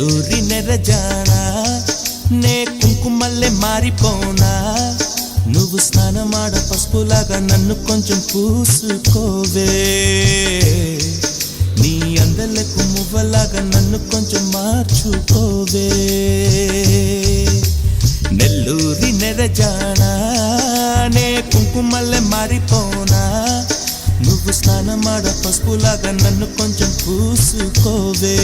నెల్లూరి నెరజానా నే కుంకుమల్లె మారిపోనా నువ్వు స్నానమాడ పసుపులాగా నన్ను కొంచెం పూసుకోవే నీ అందలకు మువ్వలాగా నన్ను కొంచెం మార్చుకోవే నెల్లూరి నెరజానా నే కుంకుమల్లె మారిపోనా నువ్వు స్నానమాడ పసుపులాగా నన్ను కొంచెం పూసుకోవే